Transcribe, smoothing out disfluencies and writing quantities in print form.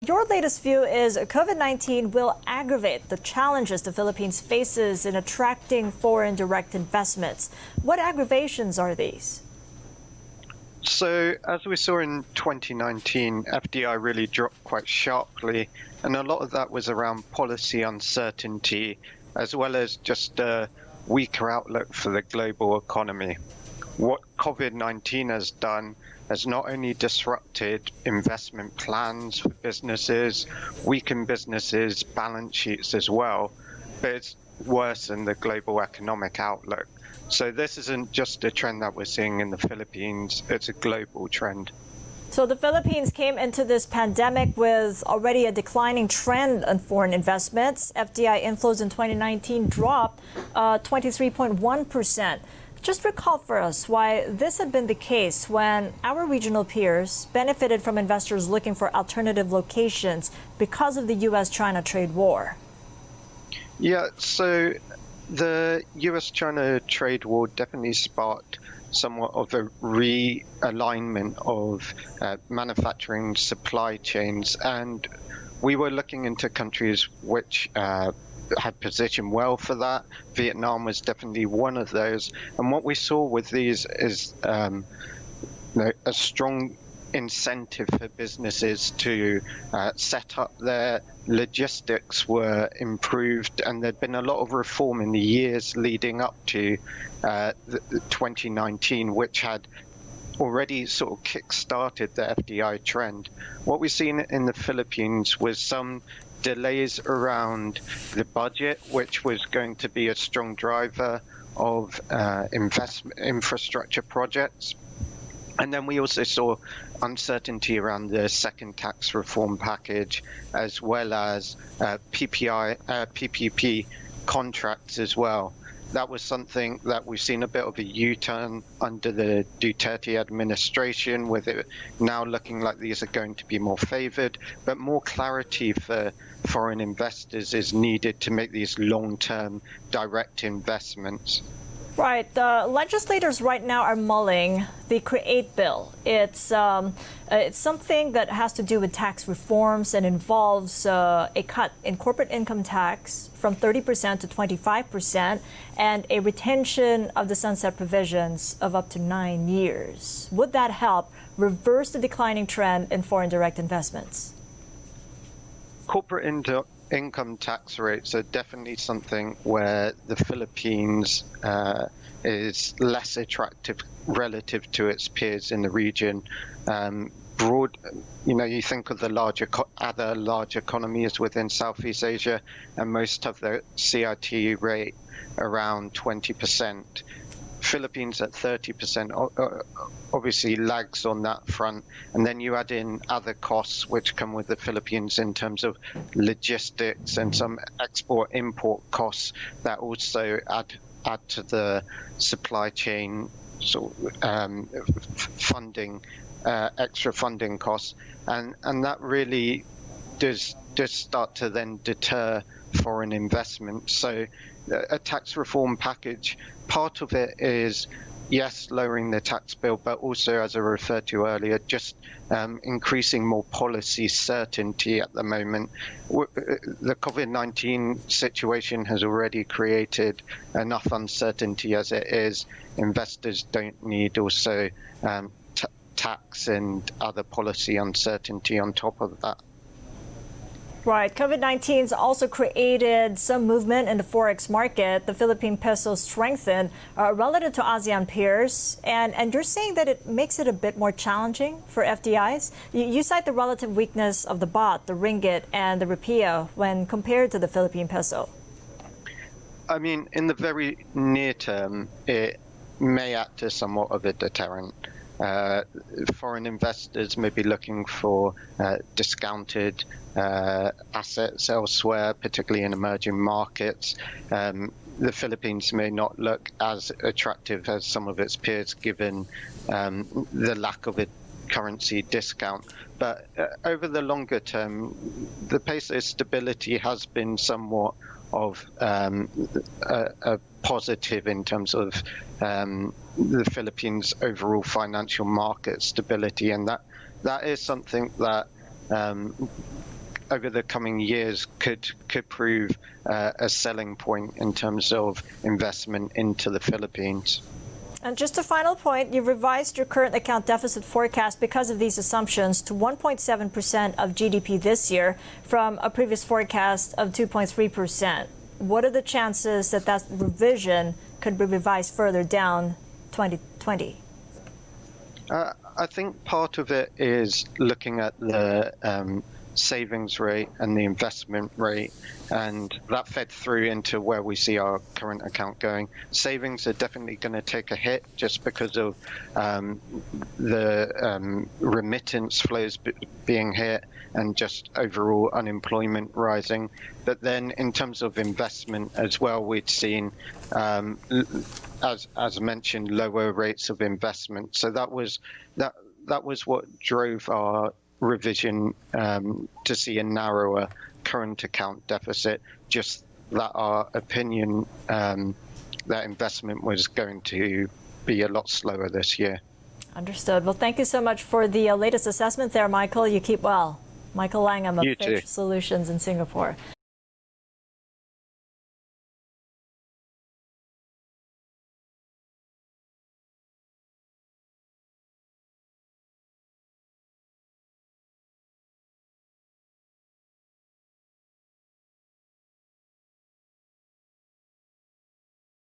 your latest view is COVID-19 will aggravate the challenges the Philippines faces in attracting foreign direct investments. What aggravations are these? So, as we saw in 2019, FDI really dropped quite sharply, and a lot of that was around policy uncertainty, as well as just a weaker outlook for the global economy. What COVID-19 has done has not only disrupted investment plans for businesses, weakened businesses' balance sheets as well, but it's worsened the global economic outlook. So this isn't just a trend that we're seeing in the Philippines, it's a global trend. So the Philippines came into this pandemic with already a declining trend in foreign investments. FDI inflows in 2019 dropped 23.1%. Just recall for us why this had been the case when our regional peers benefited from investors looking for alternative locations because of the U.S.-China trade war. Yeah, so the US-China trade war definitely sparked somewhat of a realignment of manufacturing supply chains, and we were looking into countries which had positioned well for that. Vietnam was definitely one of those, and what we saw with these is a strong incentive for businesses to set up their logistics were improved, and there'd been a lot of reform in the years leading up to 2019, which had already sort of kick-started the FDI trend. What we've seen in the Philippines was some delays around the budget, which was going to be a strong driver of infrastructure projects. And then we also saw uncertainty around the second tax reform package, as well as PPP contracts as well. That was something that we've seen a bit of a U-turn under the Duterte administration, with it now looking like these are going to be more favored, but more clarity for foreign investors is needed to make these long-term direct investments. Right. Legislators right now are mulling the CREATE bill. It's something that has to do with tax reforms and involves a cut in corporate income tax from 30% to 25% and a retention of the sunset provisions of up to 9 years. Would that help reverse the declining trend in foreign direct investments? Corporate income tax rates are definitely something where the Philippines is less attractive relative to its peers in the region. You think of the other large economies within Southeast Asia, and most of the CIT rate around 20%. Philippines at 30% obviously lags on that front, and then you add in other costs which come with the Philippines in terms of logistics and some export-import costs that also add to the supply chain funding, extra funding costs, and that really does start to then deter foreign investment. So a tax reform package, part of it is, yes, lowering the tax bill, but also, as I referred to earlier, just increasing more policy certainty at the moment. The COVID-19 situation has already created enough uncertainty as it is. Investors don't need also tax and other policy uncertainty on top of that. Right. COVID-19 has also created some movement in the forex market. The Philippine peso strengthened relative to ASEAN peers. And you're saying that it makes it a bit more challenging for FDIs? You cite the relative weakness of the baht, the ringgit, and the rupiah when compared to the Philippine peso. I mean, in the very near term, it may act as somewhat of a deterrent. Foreign investors may be looking for discounted assets elsewhere, particularly in emerging markets. The Philippines may not look as attractive as some of its peers given the lack of a currency discount. But over the longer term, the peso stability has been somewhat of a positive in terms of the Philippines' overall financial market stability, and that is something that over the coming years could prove a selling point in terms of investment into the Philippines. And just a final point, you've revised your current account deficit forecast because of these assumptions to 1.7% of GDP this year from a previous forecast of 2.3%. What are the chances that that revision could be revised further down 2020? I think part of it is looking at the savings rate and the investment rate, and that fed through into where we see our current account going. Savings are definitely going to take a hit just because of the remittance flows being hit and just overall unemployment rising. But then in terms of investment as well, we'd seen, as mentioned, lower rates of investment. So that was what drove our revision to see a narrower current account deficit, just that our opinion that investment was going to be a lot slower this year. Understood. Well, thank you so much for the latest assessment there, Michael. You keep well. Michael Langham of Fitch Solutions in Singapore.